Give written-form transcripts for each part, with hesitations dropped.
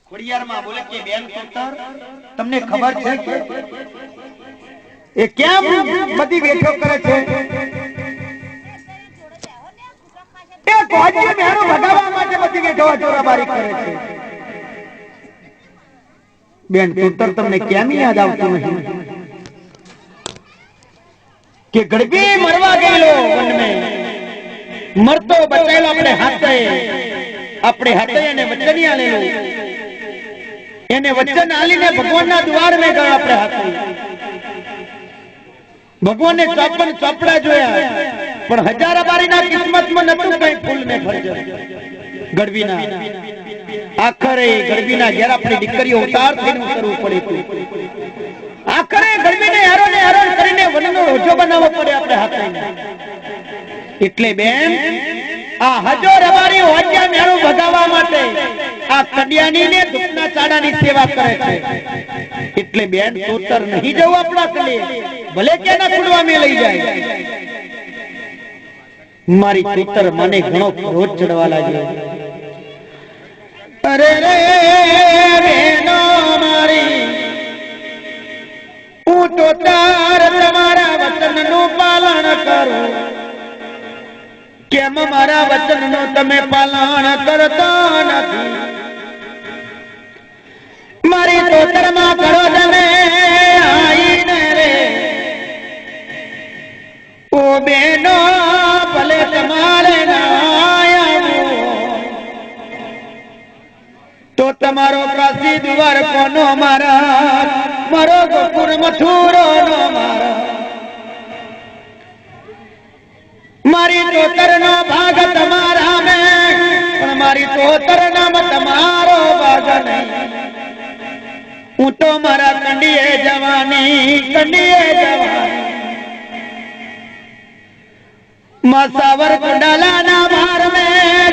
ખોડિયારમાં બોલે કે બેન તોતર તમને ખબર છે કે એ કેમ બધી વેઠો કરે છે? એ ગોજી મેરો ભગાવવા માટે બધી વેઠો ચોરાબારી કરે છે. બેન તોતર તમને કેમ યાદ આવતું નથી કે ગડબી મરવા ગયેલો વન મે મરતો બચાયેલો આપણે હાથે એને વચન આલેલો, એને વચન આલીને ભગવાનના દ્વાર મે ગયો. આપણે હાથે ભગવાનને 54 ચોપડા જોયા પણ હજારાબારીના કિસ્મતમાં નતું કઈ ફૂલ ને ફરજ. ગડબીના આખરે ગડબીના ઘેર આપણી દીકરીઓ ઉતાર થઈને ઉતરવું પડે. આખરે ગડબીને હેરાન કરીને વનનો રોજો બનાવવો પડે આપણે હાથે. એટલે બેન આ હજારાબારી હોજ્યા મેળો ભગાવવા માટે આ કડિયાની ને દુખના ચાડાની સેવા કરે છે. એટલે બેન તોતર નહીં જવું આપણા કલે, ભલે કેના કુડવા મે લઈ જાય. મારી તોતર મને ઘણો ક્રોધ ચડવા લાગ્યો. અરે રે બેનો મારી, હું તોતર તમારા વચનનું પાલન કરું, કેમ મારા વચનનું તમે પાલન કરતા નથી? મારી તોતરમાં કરો તમે આઈને રે ઓ બેનો, ભલે તમારે તો તમારો પ્રસિદ્ધ દ્વાર કોનો મારા, મારો ગોકુળ મથુરો નો મારા. મારી તોતર નો ભાગ તમારા મે, પણ મારી તોતર નામ તમારો ભાગ નહીં. હું તો મારા કંડીએ જવાની મસાવર કુંડાલા ના ભાર મે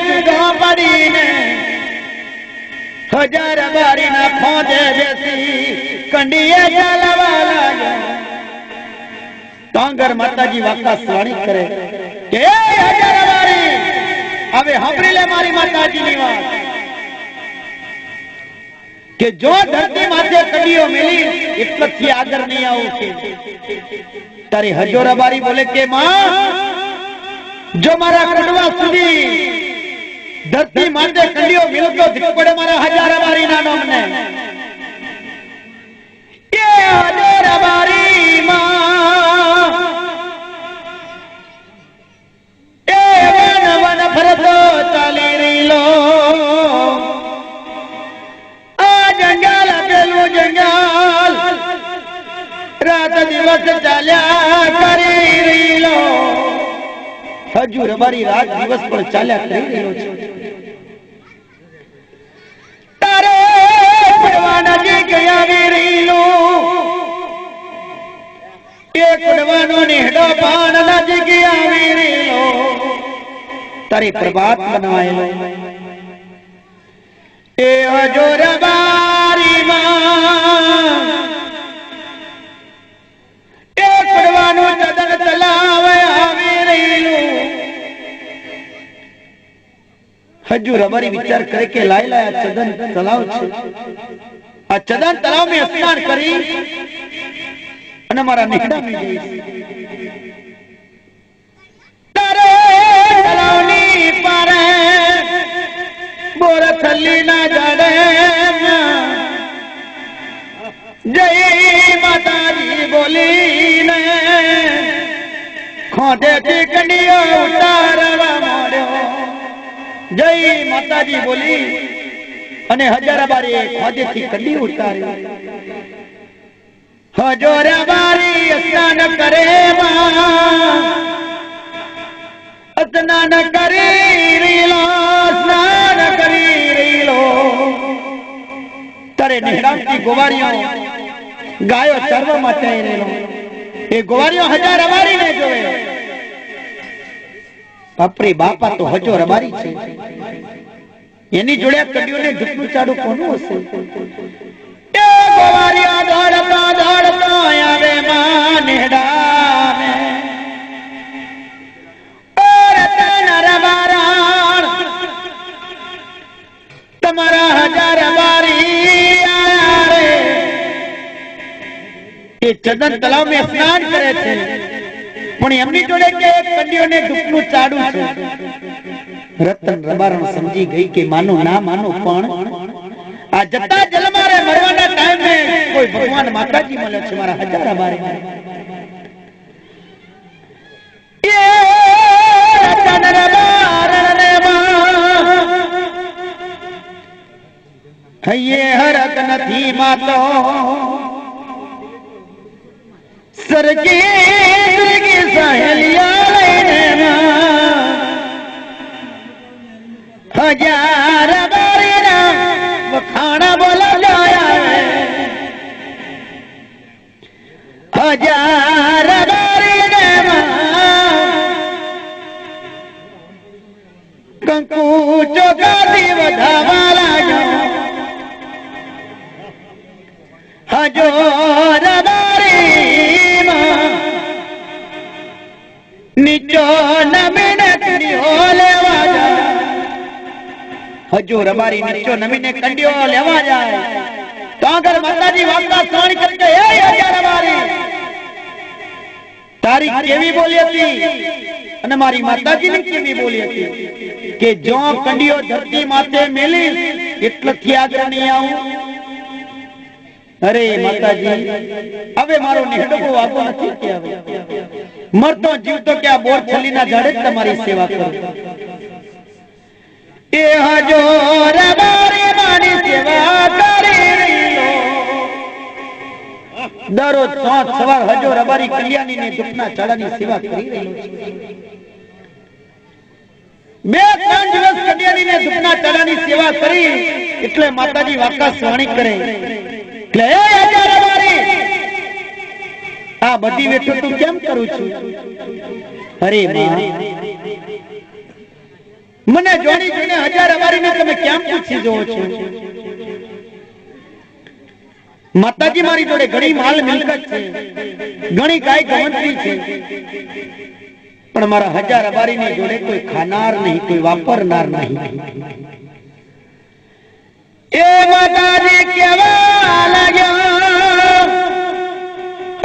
જુદો પડીને હજારાબારી ના ખોજે બેસી કંડીએ ચાલવા લાગ્યા. તાંગર માતાજી વાકા સ્વાણી કરે કે હજારાબારી હવે સાંભળી લે મારી માતાજીની વાત, કે જો ધરતી માથે કડીઓ મેલી એટલથી આગળ નહીં આવું છે. તારી હજારાબારી બોલે કે માં, જો મારા કડવા સુધી ધરતી માથે કડીઓ મિલતો દીક પડે મારા હજારાબારી ના નામને. એ હજારાબારી માં એ વન વન ફરતો ચાલી રીલો, આ જંગલ પેલું જંગલ રાત દિવસ ચાલ્યા કરી રીલો. હજારાબારી રાત દિવસ પણ ચાલ્યા કરી રહ્યો છે. તારે કુડવાના જે ગયા વીરીલો, એ કુડવાનો નેહડો પાણ નજી ગયા વીરીલો. તારે પ્રભાત બનાવેલો એ હજારાબારી માં એ કુડવાનું ચદન ચલાવે આવી રહ્યું. હજારાબારી વિચાર કરે કે લાય ચદન તલાવ છે, આ ચદન તલાવ મેં સ્નાન કરી અને મારા નેહડા में જઈશ. તારે તલાવની પારે બોર થલ્લી ના જાડે જય માતાજી બોલીને ખોદે થી કંડીઓ ઉતારવા માંડ્યો. જય માતાજી બોલી અને હજારાબારી ખોદેથી કંડી ઉતારી. હજારાબારી સ્નાન કરે સ્નાન કરી રીલો, સ્નાન કરી રીલો. તારે નેહડામથી ગોવારીઓ ગાયો ચરવા માટે આવી રહેલો. એ ગોવારીઓ હજારાબારી ને જોવે. બાપરે બાપા તો હજારાબારી છે, એની જોડે કડીઓને જૂઠનું ચાડું કોનું હશે? એ ગોવારીઓ દોડતો આવે માં નેહડા મે. ઓર તનરા બારણ એ ચંદન તલાવ में સ્નાન કરે છે, પણ એમની જોડે કે કંડીઓને દુખનું ચાડું છે. રતન રબારણ સમજી ગઈ કે માનો ના માનો, પણ આ જતા જલમારે મરવાના ટાઈમે કોઈ ભગવાન માતાજી મળે છે મારા હજારા બારે. એ રતન રબારણ રે હૈયે હરક નથી માતો, સરગી સહેલિયા લઈને હજાર બારીના વખાણા બોલાયા, હજાર બારીના કંકુ ચોગાથી વધાવા લાગ્યો. હજો નીચો નમીને કંડીઓ લેવા જાય, હજુ રબારી નીચો નમીને કંડીઓ લેવા જાય તો આગળ માતાજી વાગતા સોણી કરકે એ હજાર રબારી તારી કેવી બોલી હતી અને મારી માતાજીની કેવી બોલી હતી કે જો કંડીઓ ધરતી માથે મેલી એટલથી આગળ નહીં આવું. અરે માતાજી, હવે મારો નેહડો વાગો નથી કે હવે મરતો જીવતો કે આ બોર છલીના ઝાડે જ તમારી સેવા કરું. એ હજો રબારી મારી સેવા કરી રહ્યો, દરરોજ સાંજ સવાર હજો રબારી કલ્યાણી ને દુખના ચાડાની સેવા કરી રહ્યો છે. 2-3 દિવસ કલ્યાણી ને દુખના ચાડાની સેવા કરી એટલે માતાજી વાકા સ્વાણી કરે. આ બધી વેઠો તું કેમ કરું છું? અરે મને જોડી જોઈને હજાર રબારીને તમે કેમ પૂછી જોવો છો? માતાજી મારી જોડે ઘણી માલ મિલકત છે, ઘણી ગાય ગવંતરી છે, પણ મારા હજાર રબારીની જોડે કોઈ ખાનાર નહીં, કોઈ વાપરનાર નહીં. એ માતાજી કેવા લાગ્યો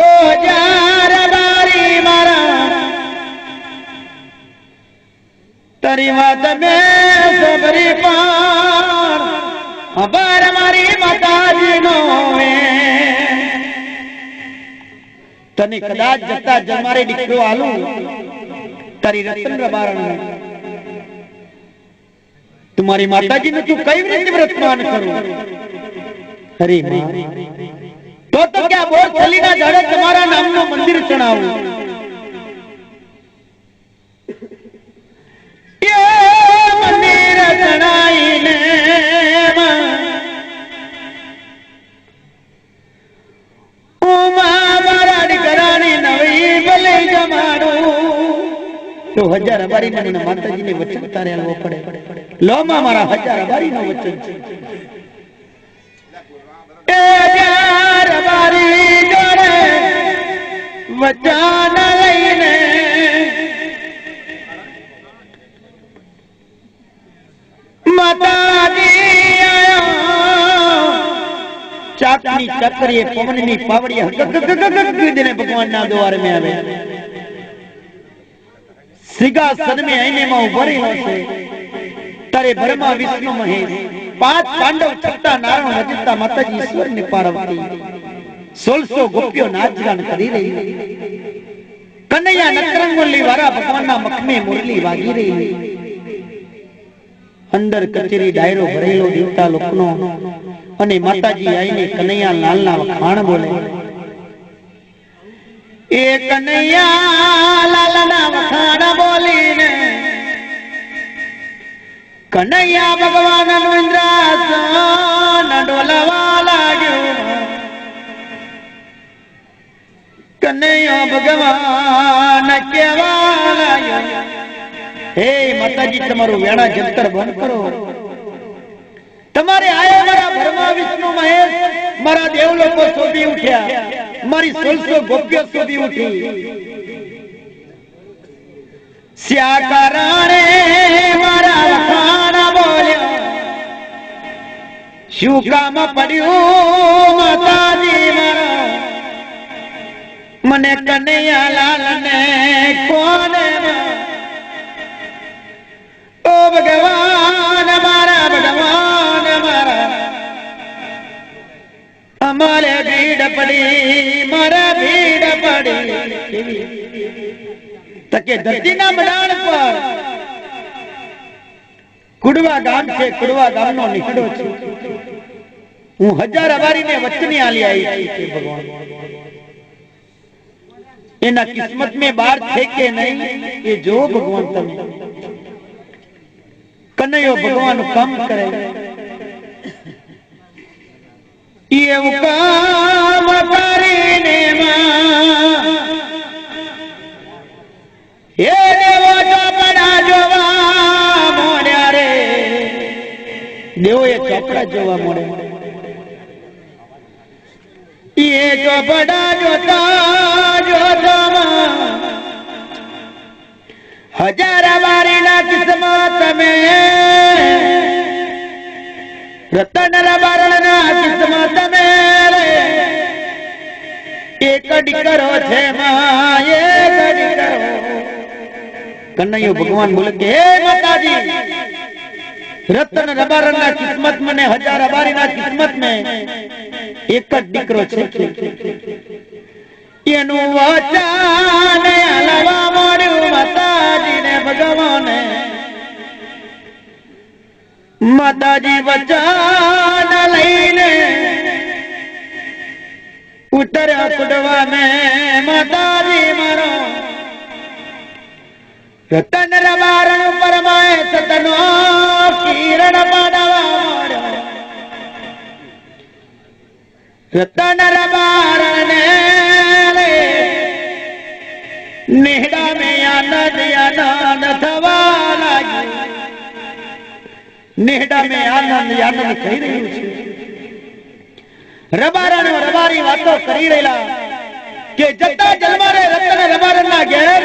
ઓ હજાર રબારી મારા, તારી વાત મેં સબરી પાર અબાર મારી માતાજી નો. તને કદાચ જતા જમારે દીકરો આલું તારી રતન રબારણ, तुम्हारी माताजी ने तू कई રીતે વ્રતમાન કરું? અરે તો क्या બોર છલીના ઝાડે તમારા નામનું મંદિર ચણાવું? એ મંદિર ચણાઈને ઉમા મારા દીકરાની નવી ભલે જમાડું. તો હજાર રબારી મને માતાજીને વચન તારે આલવો પડે. લો માં મારા હજાર રબારીનું વચન છે. એ હજાર રબારી જોડે વચન લઈને માતાજી ચાકની ચકરીએ પવનની પાવડીએ હકને ભગવાનના દ્વાર में આવે. સિંહાસન में આઈને માં ઉભો રહ્યો છે. તારે બ્રહ્મા વિષ્ણુ મહેશ 5 પાંડવ છઠ્ઠા નારાયણ રજતા માતાજી ઈશ્વર ને પાર્વતી 1600 ગોપીઓ નાચગાન કરી રહી. કનૈયા નકરંગોલી વાળા ભગવાનના મખમે મુરલી વાગી રહી. અંદર કચેરી ડાયરો ભરેલો દેવતા લોકનો અને માતાજી આઈને કનૈયા લાલના વખાણ બોલે. એ કનૈયા લાલના વખાણ બોલીને કનૈયા ભગવાનનું ઇન્દ્રાસન ડોલવા લાગ્યું. કનૈયા ભગવાન કેવા લાગ્યો, હે માતાજી તમારું વેણા જંતર બંધ કરો. તમારે આયા મારા બ્રહ્મા વિષ્ણુ મહેશ મારા દેવ લોકો શોધી ઉઠ્યા, મારી 1600 ગોપીઓ શોધી ઉઠી. સ્યા કારણે મારા વખાણ બોલ્યો, શું કામ પડ્યું માતાજી મારા? मने कन्हैया लाल ने कोने ओ भगवान हमारा हमारे भीड़ पड़ी मारा भीड़ पड़ी तके धरती ना मैदान पर कुड़वा गाम छे कुड़वा गाम नो निकड़ो छे हूँ हजार अवारी ने वचनी आली आई थी भगवान एना किस्मत में बार थे के नहीं ये जो भगवान तमे कन्हैयो भगवान काम करे ये काम करीने ये देवो चोपड़ा जोवा मोड़्या रे देवो ये चोपड़ा जोवा मोड़े ये चोपड़ा जोता जोता हजार बारी ना किस्मत में रतन रबारण ना किस्मत में एक करो छे मां ये करो कन्हैया भगवान बोले के हे माताजी रतन रबारण ना किस्मत में ने हजार बारी ना किस्मत में एक दिकरो छे एनु वचन हलवा मोड्यु माताजी ने भगवाने माताजी वचन लईने उतर्या कुडवा में माताजी मारो रतन रबारण परमाए सतनो किरण पाडवा मोड्यो रतन रबारण ने नेहड़ा में आनंद आनंद थवा लाग्यो नेहड़ा में आनंद आनंद થઈ રહ્યું છે રબારણ રબારી વાતો કરી રહેલા કે જતા જલમારે રતન રબારણના ઘેર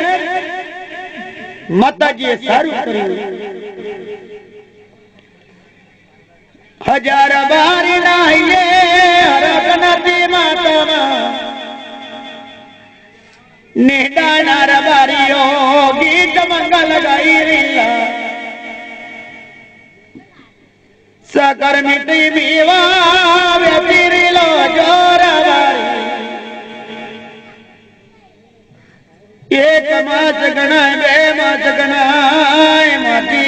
માતાજીએ સારું કર્યું हजार बारी नाहिए हरकनती माता नेहड़ा रबारियो गीत मंगल गाई रीला साकर मिट्टी बीवा व्यतीरी लो जोरवारी एक माच गणा बे माच गणा माटी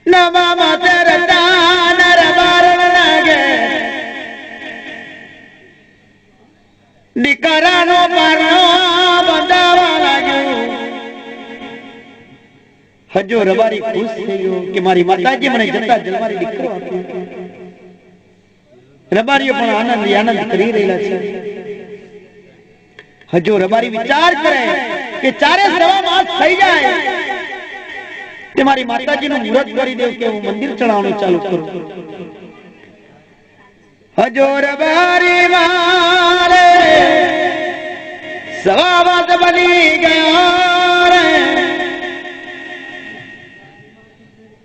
नवा माते रतान रबारण नागे निकरानो पारनो बंधावा लाग्यो हजो रबारी खुश थयो कि मारी माताजी मने जता जलमारी दीकरो आप्यो रबारीओ पण आनंद आनंद करी रहेला छे हजो रबारी विचार करे कि चारे सवा मास થઈ જાય ते मारी माताजी नु मुहूर्त करी देव के हूँ मंदिर चढ़ावनु चालू करूं हजो रबारी मारे सवा मास बनी गया रे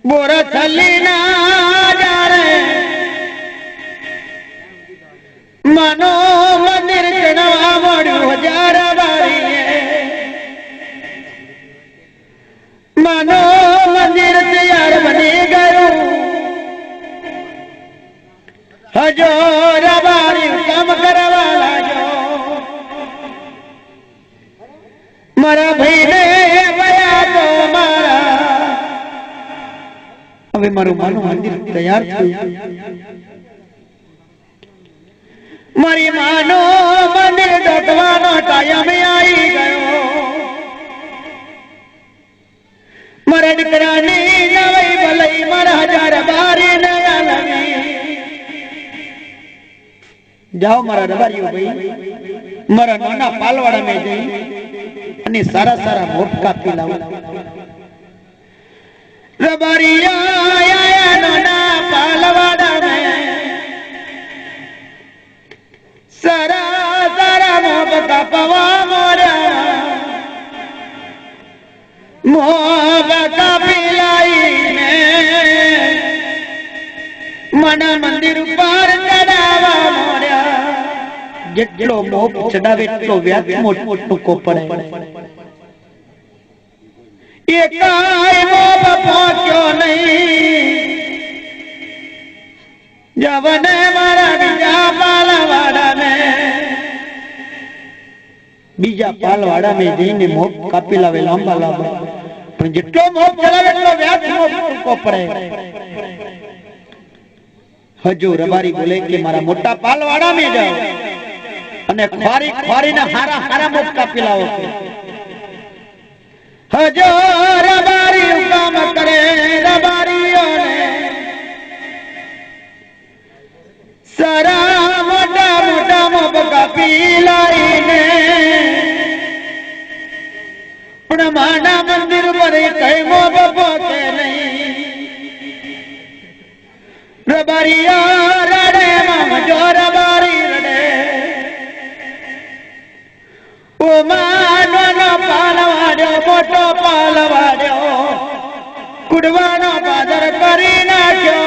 बोरा थली ना जा रे मानो मंदिर चढ़ावा मोड्यो हजार बारी मानो मंदिर तैयार बनी गयो हजो रबारी काम करवा लागो मारा भाई ने बया तो मारा હવે મારું માનું મંદિર તૈયાર થયું મારી માનો મંદિર ડોકવાનો ટાઈમ આવી ગયો मारा दिकरानी नवई भलई मारा हजार बारी नया लगी जाओ मारा रबारियो भाई मारा नाना पालवाड़ा में जई અને સારા સારા મોટકા પીલાવ રબારિયા આયા નાના પાલવાડા में सारा सारा मोटका पवा मोरा मोहब्बत पिलाई ने मन मंदिर पर चढ़ावा मोड़या જેટલો મોહ ચડાવે એટલો વ્યાજ મોટો પડે એકાય મોહ પહોંચ્યો નહીં જવને મારા બીજા પાલવાડા ને બીજા પાલવાડા में જઈને મોહ કાપી લાવે લાંબા લાંબા પણ જેટલો મોહ ચડાવે એટલો વ્યાજ મોટો પડે હજુ રબારી બોલે કે મારા મોટા પાલવાડા में જાઓ અને ખોરી ખોરીને હારા હારા મોહ કાપી લાવો હજો રબારી કામ કરે રબારીઓને સારા મોટા મોટા મોહ કાપી લાઈને પણ માના મંદિર પર કઈ મોહ પહોંચે નહીં રબારીઓ રડે જો રબારી રડે ઓ માનો પાલવાડ્યો મોટો પાલવાડ્યો કુડવાનો બાદર કરી નાખ્યો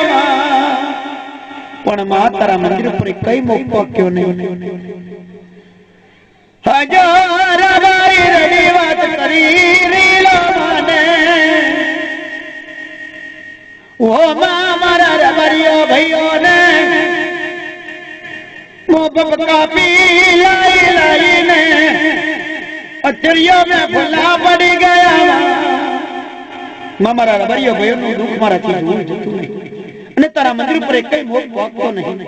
પણ મા તારા મંદિર પર કઈ મોહ પહોંચ્યો નહીં હજો રબારી રડી વાત કરી રીલો માને ઓ મારા રબારીઓ ભાઈઓ ને મોહ કાપી લાઈ લાઈને અચરિયો में ભૂલા પડી ગયા મારા રબારીઓ ભાઈઓ નું દુઃખ મારાથી દૂર જતું નહીં અને તારા મંદિર પર કઈ મોહ પહોંચતો નહીં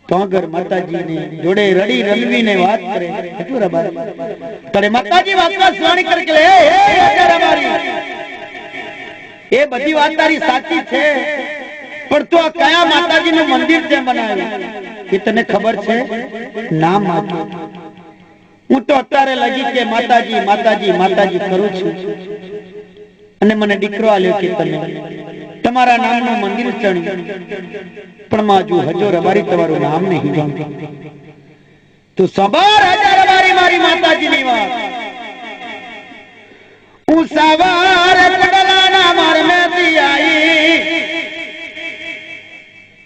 તો અગર માતાજી ને જોડે રડી રલવીને વાત કરે એટલું રબારી તારે માતાજી વાતમાં સ્વાણી કરકે લે હે રબારી એ બધી વાત તારી સાચી છે પણ તું આ કયા માતાજી નું મંદિર છે બનાવ્યું એ તને ખબર છે નામ આપ્યું હું તો અત્યારે લગી કે માતાજી માતાજી માતાજી કરું છું અને મને દીકરો આલ્યો કે તમે તમારા નામનું મંદિર ચણ્યું પણ માજુ હજો રબારી તમારું નામ નહીં જાણતો તો સવાર હજાર રબારી મારી માતાજીની વાત હું સવાર કડલાના મારમેથી આવી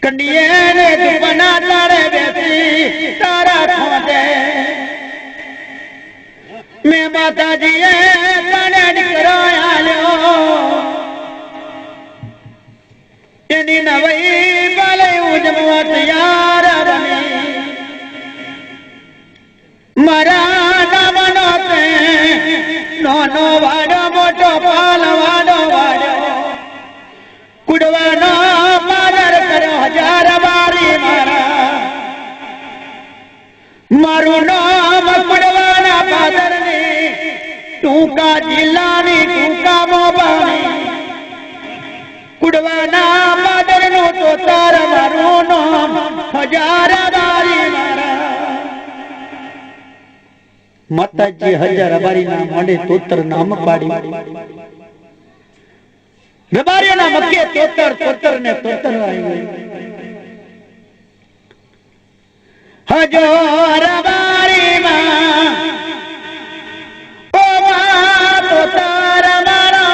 કંડિયે ને દુપના તારે બેસી તારા ખોટે મેં માતાજીએ તને દીકરો આલ્યો એની નવઈ ભલે ઉજમવા તૈયાર બની મારા નામનો તે નાનો વાડો મોટો પાલવાડો વાડો કુડવાનો પાદર કર્યો હજાર બારી મારું નામ કુડવાના પાદર ની ટૂંકા જિલ્લાની ટૂંકા મોબાની કુડવાના પાદર નું તો તાર મારું નામ હજાર બારી માતાજી હજાર રબારી ના મોઢે તોતર નામ પાડી રબારી ના મક્કે તોતર તોતર ને તોતર આવી હજો રબારી માં ઓ માં તોતર મારો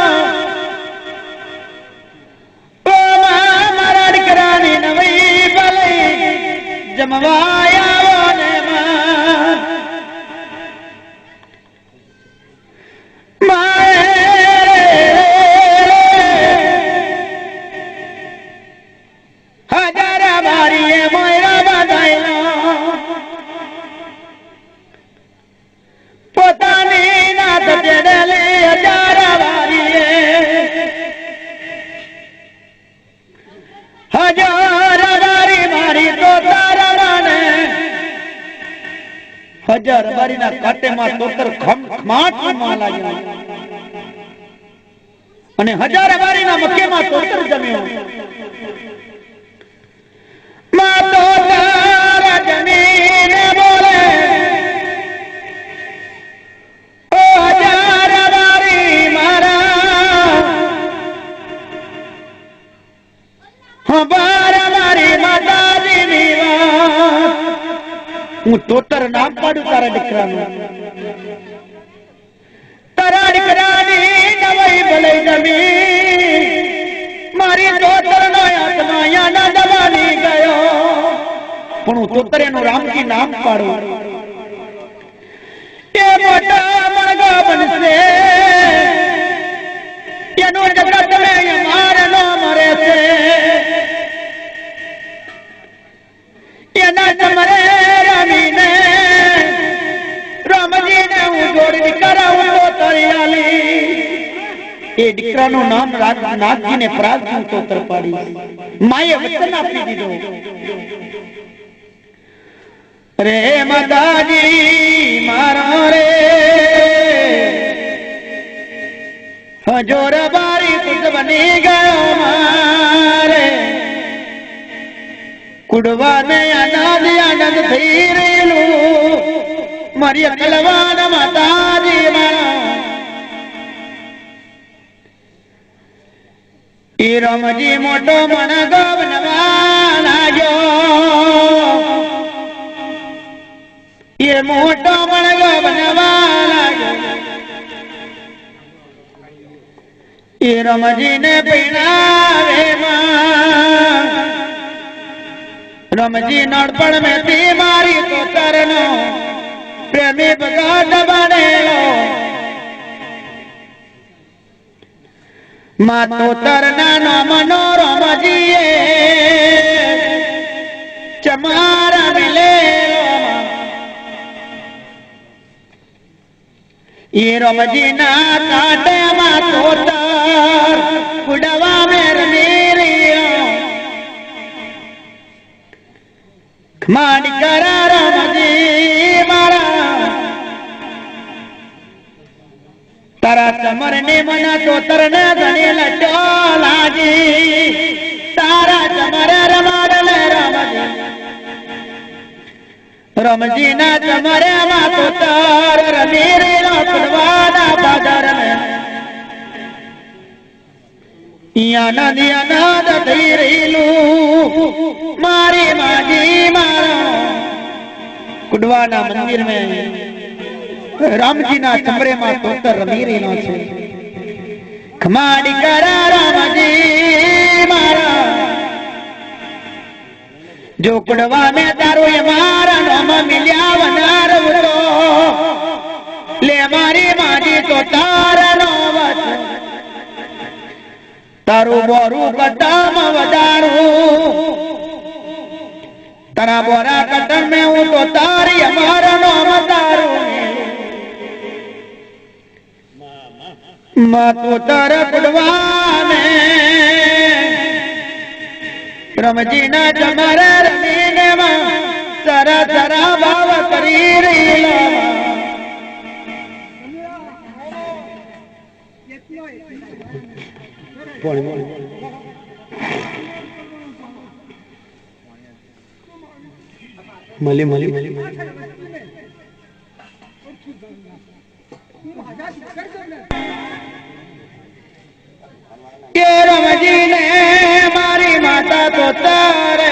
ઓ માં મારા દીકરાની નવી ભલે જમવાયા ને હજાર રબારી ના કાંટે માં તોતર ખમાટ માં લાગ્યો અને હજાર રબારી ના મક્કે માં તોતર જમ્યો માં તોતર જમીને બોલે ઓ હજાર રબારી મારા હબાર મારી માતાજી ની વાત હું તોતર નામ પાડું તારા દીકરાનું તારા દીકરાની નવાઈ ભલે જમી મારી તોતર નો આત્મા યાના દબાની ગયો પણ હું તોતરેનું રામજી નામ પાડું એ મોટા મણગો બનશે એનું જગત મેં માર નો મરે છે એના ચમરે રમીને રામજીને હું જોડી કરાવું તો તરિયાલી એ દીકરાનું નામ નાગજીને પ્રાગજી તોતર પાડી માએ વચન આપી દીધો રે માતાજી મારો રે હજોર બારી કુદ બની ગયો મારે કુડવા ને આનંદ આનંદ થઈ રહેલું મારી કલવાન માતાજી મારા એ રામજી મોટો મણગો બનવા લાગ્યો એ મોટો મણગો બનવા લાગ્યો એ રામજીને પૈણાવે માં રામજી નડપણ મેં થી મારી તોતરનો પ્રેમી ભગત બનેલો માં તોતરના નામનો રામજીએ ચમારા મિલેલો એ રામજીના કાંઠેમાં તોતર કુડવા મેર મેરિયો ખમાડી કરા રામજી મારા તારા ચમર ને મના તોતર ને ધણી લટો લાગી તારા ચમર રમાડલે રામજી રામજી ના ચમરે માં તોતર રમીરી નો કુડવાના પાદર મેં આનંદ આનંદ થઈ રહેલું મારી માજી મારા કુડવાના મંદિર મેં રામજી ના ચમરે માં તોતર રમી રહેલો છે ખમાડી કરા રામજી મારા જો કુડવા મેં તારો એ મારા નામ મિલ્યા વનાર તો લે મારી માજી તો તારનો વચન તારું બોરું કટમ વધારું તારા બોરા કટમ મેં હું તો તારી અમારો નામ તારું માં તો તાર કુડવાને રામજી ના ચમરે રમીને માં સરા સરા ભાવ કરી રહેલા મલી કે રામજી ને મારી માતા તો તારે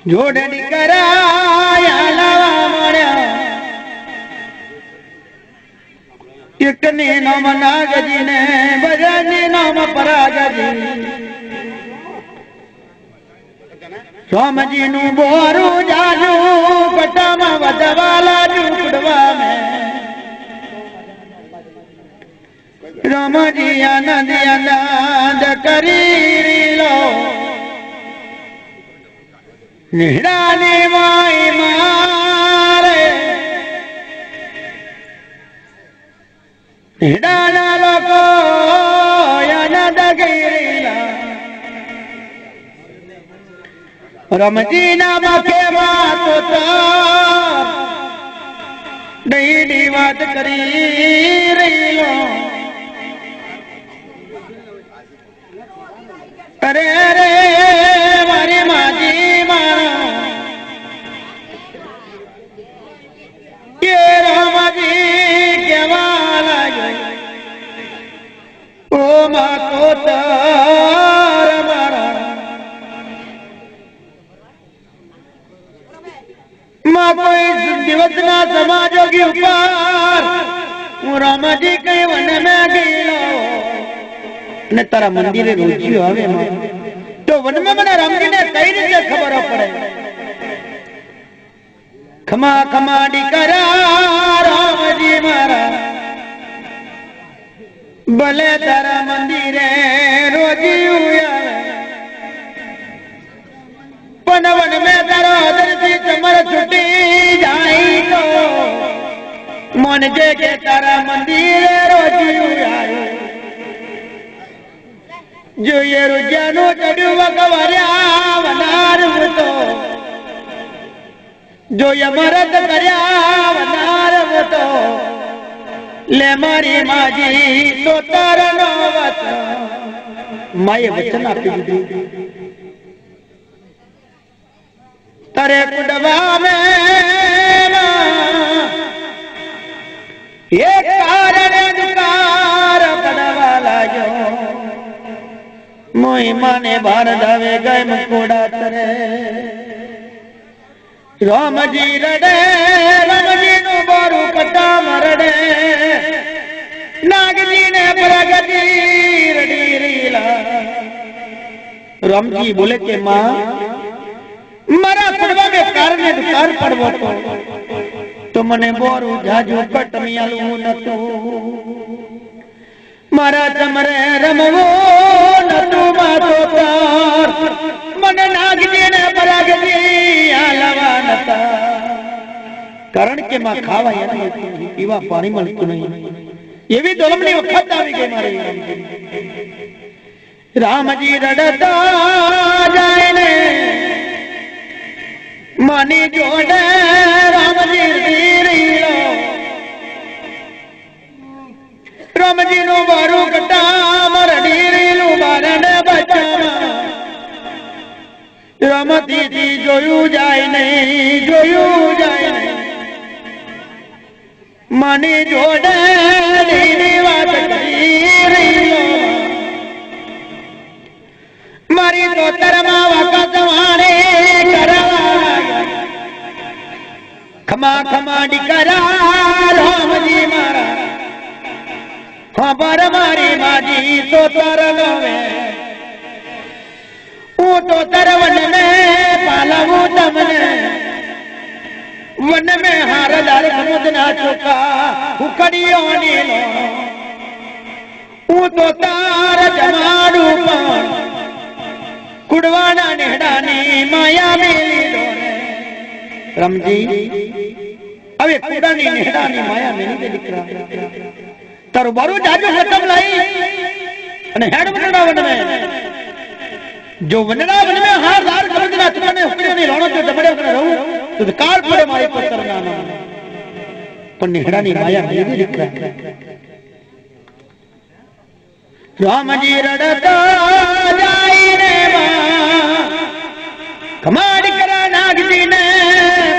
જોડણી કરાયા લાવા મળ્યા એક ને નામ નાગજી ને બજાની નામ પરાગજી રામજી નું બોરું જાજુ કટામાં વધવાલા ઝૂકડવા મેં રામજી આનંદ આનંદ કરી લો નિહડાની માઈ મારે નિહડાના લોકો આનંદ ગીરીલા રામજી ના મખે વાત ડીડી વાત કરી રીલો અરે રે મારી માજી મારા કે રામજી કેવા લાગે ઓ માં તો તાર મારા માં કોઈ દિવસના સમાજોગી ઉપર હું રામજી કઈ વન મેં ગયેલો ને તારા મંદિરે રોજ્યો આવે तो वन में મને રામજીને કઈ રીતે ખબર પડે? ખમા ખમા દીકરા રામજી મારા ભલે તારા મંદિરે રોજી આવે પણ વન में તારો દર્દી ચમર છૂટી જાય તો मन जे के तारा मंदिर रोजी आयो जो ये रुजानो चढ़ू वकवर्या वनार तो जो ये मरद करया वनार तो ले मारी माजी तो तारनो वत माये वचन आपी दीदी तारे कुडवा में ये कारण दुकार पड़वाला जो मोई माने बार दावे गए मुकोड़ा तरे राम जी रड़े राम जी नु बोरू कटा मरड़े नाग जी ने प्रगति रड़ी रीला राम जी बोले के माँ मरा पड़वा में कारण दुकार पड़वो तो मने बोरू जाजू कटमियालू नतू मारा चमरे रमवो नतू मातो तार मन नागजी ने परागजी आलवा नता कारण के मां खावा या नहीं पीवा पानी મળતું नहीं ये भी दोलमनी वक्त આવી ગઈ મારી रामजी रडता जाए ने मानी जोड़े रामजी रीलो रामजी नो बारू कटा मरडी रीलू बारने बच्चा रमती थी जोयू जाए नहीं मानी जोड़े रीली बात रीलो मारी तो तरमा वाका तुम्हारे करवा खमा खमा डिकरा राम जी मारा खबर मारी माजी तो तर लोवे तो तरवन में पालवू तमने वन में हारदार समुद्र ना चुका उकड़ियों नीलो तो तार जमाड़ू पान कुड़वाना नेहडानी माया मेली डोरे रमजी अबे कुड़ानी नेहडानी माया मेली दे दिकरा तारो बारू जाजो खत्म लाई अने हेड वनड़ा वन में जो वनड़ा वन में हार दार समझना चुकाने हुकड़े नहीं रोनो जो जबड़े उकने रहू तो कार पड़े मारी पत्थर ना ना पर नेहडानी माया मेली दे दिकरा राम जी रड़ता जाई ने कमाड़ करा नागजी ने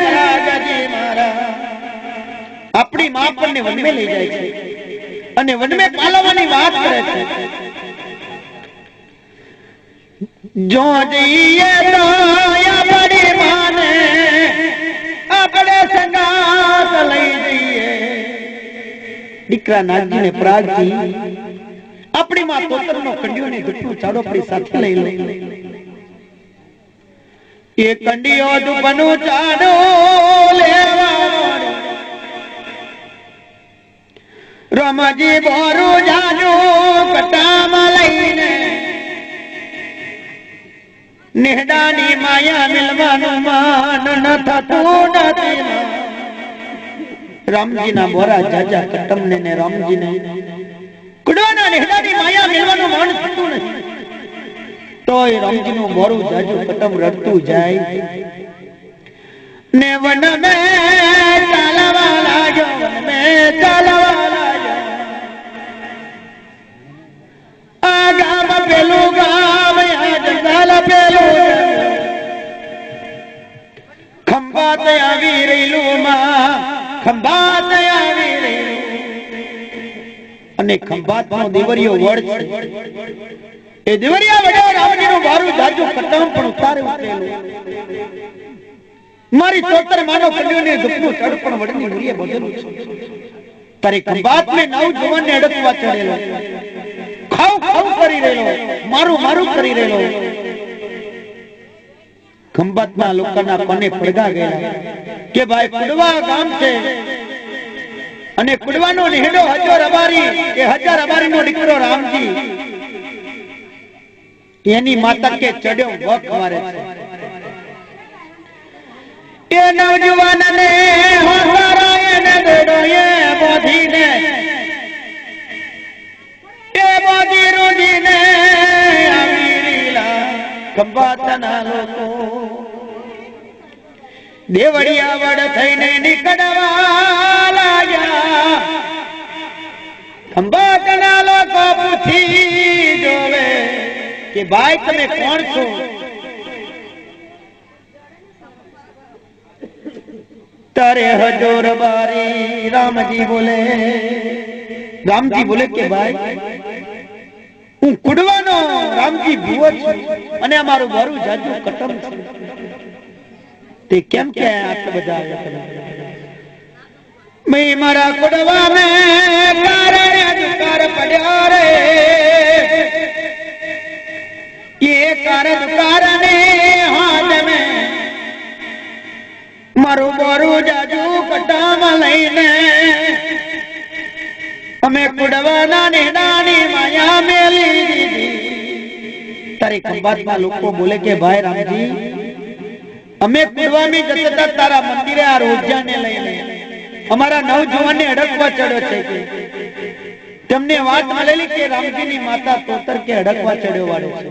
परागजी मारा अपनी मां पर ने वन में ले जाए छे अने वन में पालवानी बात करे छे जो जईए तो या बड़ी माने अपने संगात लई जईए दीकरा नागजी ने परागजी अपनी मां तोतर नो कंडियो ने दुटू चाड़ो अपनी साथे लई ले ये कंडियो दुपनु चाड़ो लेवा रमजी बोरू जाजू कटाम लईने नेहडानी माया मिलवानु मान न थतू नथी रामजी ना बोरा जाजा कटम ने रामजी ने कुड़वाना नेहडानी माया मिलवानु मान थतू नहीं तोय रामजी नु बोरू जाजू कटम रड़तू जाय ने वन में चालवा लागो वन में चालवा लागो आगाम पेलू गाम या जंगल पेलू खंबात आवी रहीलू मां खंबात आवी रहीलू अने खंबात नो देवरियो वड ए देवरिया वडे रामजी नु बारू जाजू कटम पण उतारे उतरेलो मारी तोतर मानो कंडियो ने दुखनो चढ़पण वडनी मुरिये बदलू तारे खंबात में नाव जवान ने अडकवा चढ़ेलो खाऊ खाऊ करी रहेलो मारू मारू करी रहेलो ખંભાતમાં લોકોના કોને પડગા ગયા કે ભાઈ કુડવા ગામ છે અને કુડવાનો નેહડો હજાર અબારી એ હજાર અબારીનો દીકરો રામજી એની માતા કે ચડ્યો વખ મારે છે એ નવજુવાનને હોસારાએ ને દેડોએ બોધીને એ બોધી રોજીને આવીરીલા ખંભાતના લોકો દેવડિયા વડ થઈને નીકળવા લાગ્યા ખંભાતના લોકો પૂછી જોવે કે ભાઈ તમે કોણ છો તારે હજોર બારી રામજી બોલે કે ભાઈ હું કુડવાનો રામજી ભુવો છું અને અમારું મારું જાજુ કટમ છે તે કેમ કે આટલા બધા મેં મારા કુડવા મે કારણે દુકાર પડ્યો રે ये कारणने हाथ में मारू बोरू जाजू कटाम लईने हमें कुडवाना नेदानी माया मेली दीदी तारे खंभातમાં લોકો બોલે કે ભાઈ રામજી અમે કુડવાની જતા તારા મંદિરે આ રોજાને લઈને અમારા નવજવાનને અડકવા ચડ્યો છે તેમને વાત મળેલી કે રામજીની માતા તોતર કે અડકવા ચડ્યો વાળો છે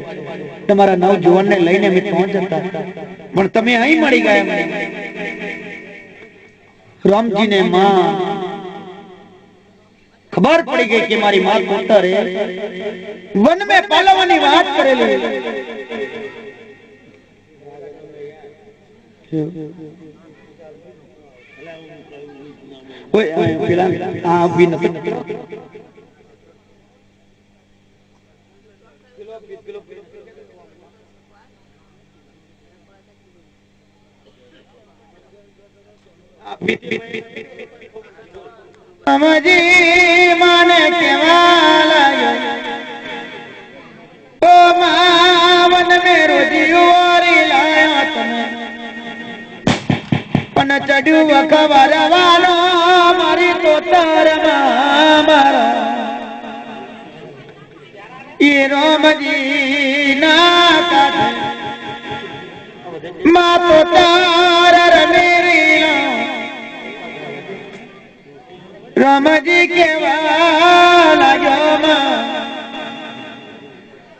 તમારા નવજુવાનને લઈને અમે પહોંચતા પણ તમે અહીં મળી ગયા રામજીને માં ખબર પડી ગઈ કે મારી માં તોતરે વન મે પાલવાની વાત કરેલી ઓય પેલા આ ઉભી નથી समझी माने केवा लायो ओ मावन में रोजी ओरी लायो तने पण चढ़्યું વખવારવાનો મારી તોતરમાં મારો ઈ રોમજી ના કાઢે મા તોતર રમેરી રામજી કેવા લાગ્યો માં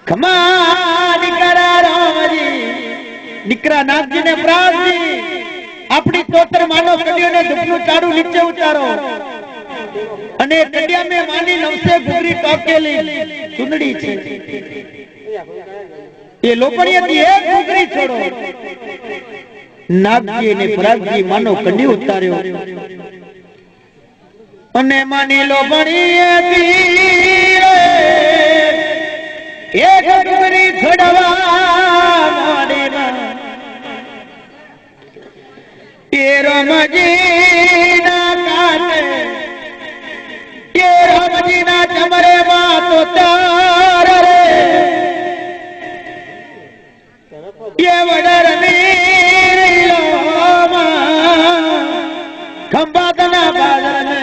ખમા દીકરા રામજી દીકરા નાગજી ને પ્રાસજી આપણી તોતર માનો કડિયોને દુખનું ચાડું નીચે ઉતારો અને કડિયા મે માની નવસે ગુગરી ટોકેલી સુંદડી છે એ લોપણીયાથી એક ગુગરી છોડો નાગજી ને પ્રાસજી માનો કડિયો ઉતાર્યો અને માની લો ભણી એક ડુંગરી છોડવા મોડીમાં એ રામજી ના કાંઠે એ રામજી ના ચમરે માં તો તાર રે એ વડર નીલો ખંભાતના બાદર ને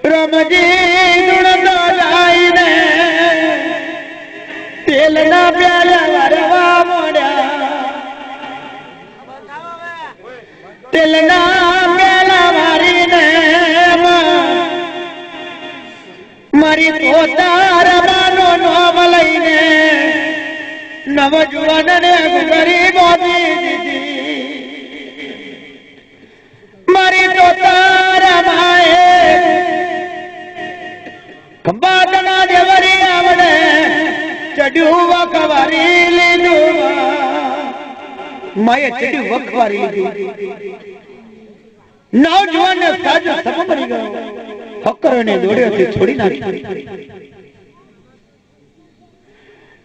રામજી ગુણતો લાઈને તેલના પ્યાલા વરવા મોડ્યા તેલના પ્યાલા વારીને મારી તોતાર માનો નોમ લઈને નવજુવાનને ગુગરી બોધી દીધી મારી તોતાર માએ ખંભાતના દેવરી આવડે ચડ્યું વખવારી લીધું માએ ચડ્યું વખવારી લીધું નવજવાન ને સાજો સમમરી ગયો ફકરને દોડ્યોથી છોડી નાખી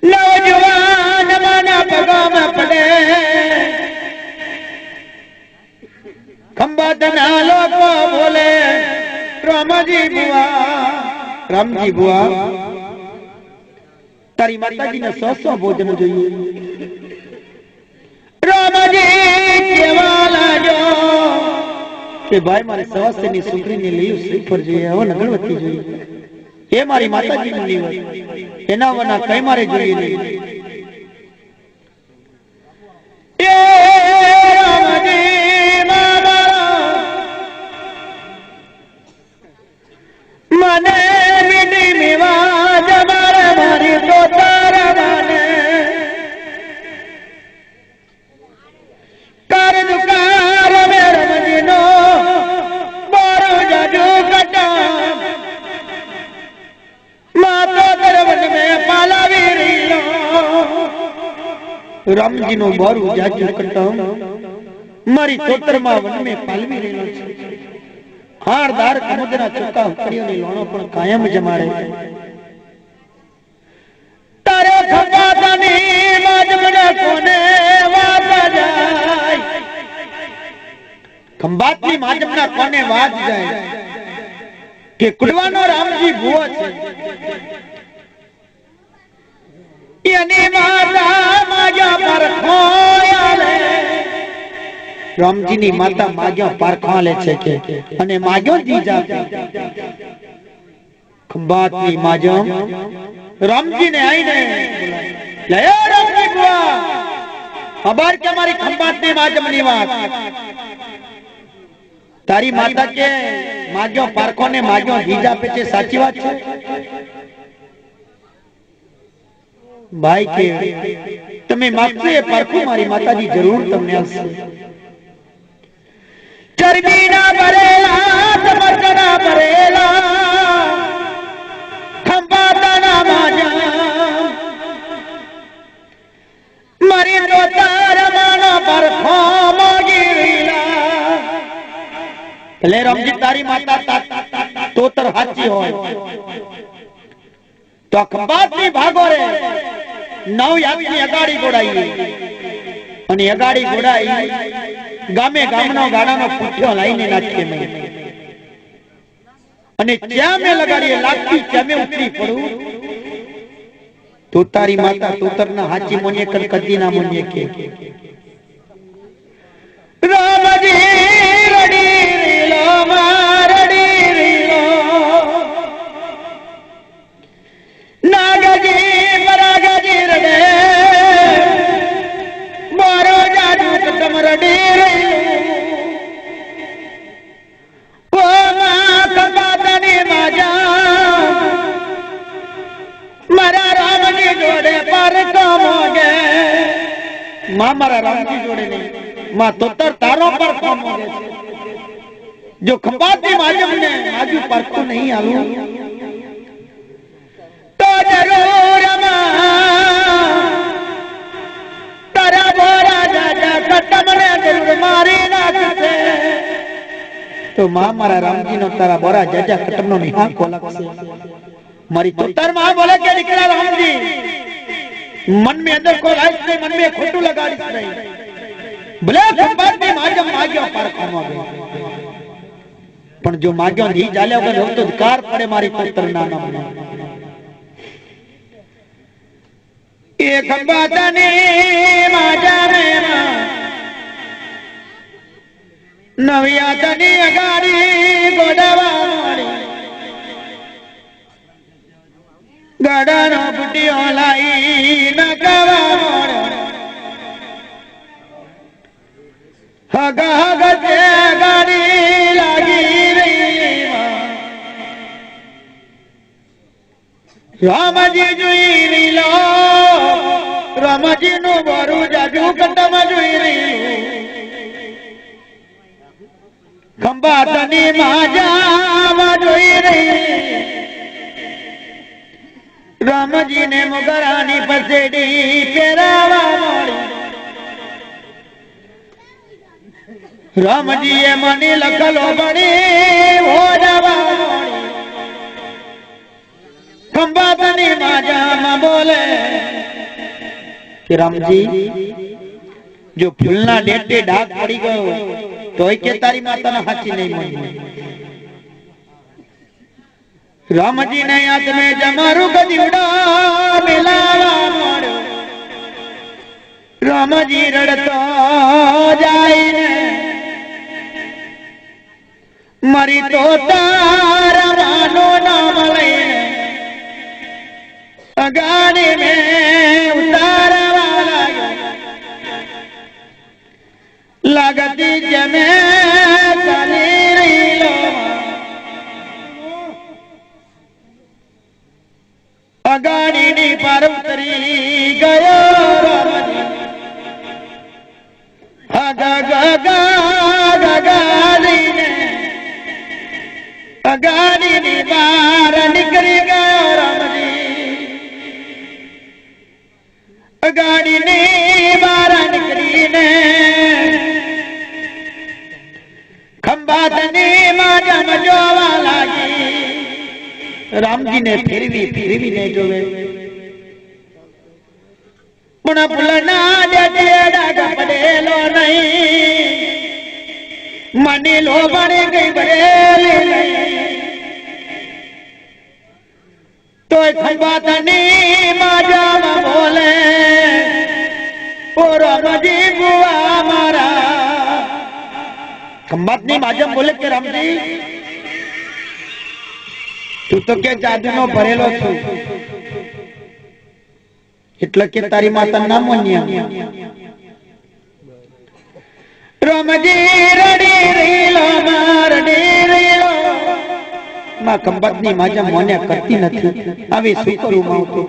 નવજવાન માના પગમાં પડે ખંભાતના લોકો બોલે રામજી બુઆ તારી માતાજીને સો ભોજન જોઈએ. રામજી કેવા લાગ્યો કે ભાઈ મારે સવાસેની છોકરીને લીલું શ્રીફળ જોઈએ, હવન અગરબત્તી જોઈએ. એ મારી માતાજીનું નિવેદ, એના વના કઈ મારે જોઈએ નહીં. એ રામજી મને મીઠી મેવા જમાર મારી તો તારા મને કર દુકાર મેરમજી નો બોરો જાજુ કટા માતો દરવન મે પાલાવી રીલો. રામજી નો બોરું જાજુ કટા મારી તોતરમાં વન મે પાલવી રેલો છે. હારદાર સમુદ્રના ચોકા ઉકળીઓની લોણો પણ કાયમ જમાડે. તારે ખંભાતની માજમના કોને વાત જાય, ખંભાતની માજમના કોને વાત જાય કે કુડવાનો રામજી ભૂવો છે. એની માતા માગ્યા પર ખોયાલે, રામજીની માતા માગ્યો પારખા લે છે કે અને માગ્યો દીજા. ખંભાતની માજમ રામજીને આઈને લયો રામજી બુઆ, ખબર કે મારી ખંભાતની માજમની વાત. તારી માતા કે માગ્યો પારખો ને માગ્યો દીજા આપે છે, સાચી વાત છે ભાઈ? કે તમે માગશો એ પારખું મારી માતાજી જરૂર તમને આપશે. ચરબીના ભરેલા સમર્થના ભરેલા ખંભાતના માજા મારી તો તારા માનો પરખો મોગીલા. એટલે રામજી તારી માતા તોતર સાચી હોય તો ખંભાતની ભાગો રે 9 યાદની અગાડી ગોડાઈ અને અગાડી ગોડાઈ ગામે ગામનો ગાડાનો પૂઠ્યો લાઈને નાખીએ મેં અને ત્યાં મેં લગાડીએ લાગતી ત્યાં મેં ઉતરી પડું તો તારી માતા તોતરના હાચી મોને કર કદી ના મોને કે રામજી રડી રીલો મારડી રીલો નાગજી પરાગજી રડે મારો જાદુ કદમ રડી મારા રામજી જોડે નહીં માં તોતર તારો પર કોમોગે છે. જો ખંભાતની માજમને આજુ પરખું નહીં આલું તો જરૂર તારા બોરા જાજા કટમને જરૂર મારી નાખશે. તો માં મારા રામજીનો તારા બોરા જાજા કટમનો નિહાકો લાગશે. મારી તોતર માં બોલે કે દીકરા રામજી मन में अंदर को लाइट नहीं, मन में खोटू लगाड़ीस नहीं. भले खंभातनी माजम माग्यो पारखो मोगे पण जो माग्यो नहीं चाल्यो वगर तो धिकार पड़े मारी तोतરના નામનો. ए खंभातनी माजमे नवियातनी अगाड़ी गोदावा मोड़ी ગડાનો બુટીઓ લાઈ નગવા મોડ હગ હગ તે ગાડી લાગી રહી. રામજી જોઈ લીલો રામજી નું બોરું જાજુ કટમ જોઈ રહ્યું. ખંભાતની માજામાં જોઈ રહી. રામજી ને મોગરાની પસેડી પહેરાવા મળી. રામજી એ મની લખલો બની ભોજવા મળી. ખંભાતની માજામાં બોલે કે રામજી જો ફૂલના ડેટે ડાઘ પડી ગયો તોય કે તારી માતાના હાચી નહીં મળી. राम जी ने हाथ में जमारू गदीवड़ा मिलावा मोड़ो राम जी रड़तो जाए मरी तो तारा मानो नाम ले अगाड़ी में उतारा वाला लगती जमे काली रीलो अगाड़ी नी पर उतरी गयो अगाड़ी नी बार निकली गयो राम जी अगाड़ी नी बार निकली ने खंबात ने माजम जोवा लागी राम जी ने फिरवी ने जोवे पुन पुलना डेड़ा गपड़ेलो नहीं मनी लो बने गई बड़ेली नहीं तो खंबात ने माजम बोले और रामजी बुआ मारा खंबात ने माजम बोले के राम जी तू तो के जादूनो भरेलो छू એટલે કે તારી માતા ના મોન્યા રામજી રડી રીલો મારડી રીલો માં કંબતની માજા મોને કરતી નથી આવી શું કરું માં તો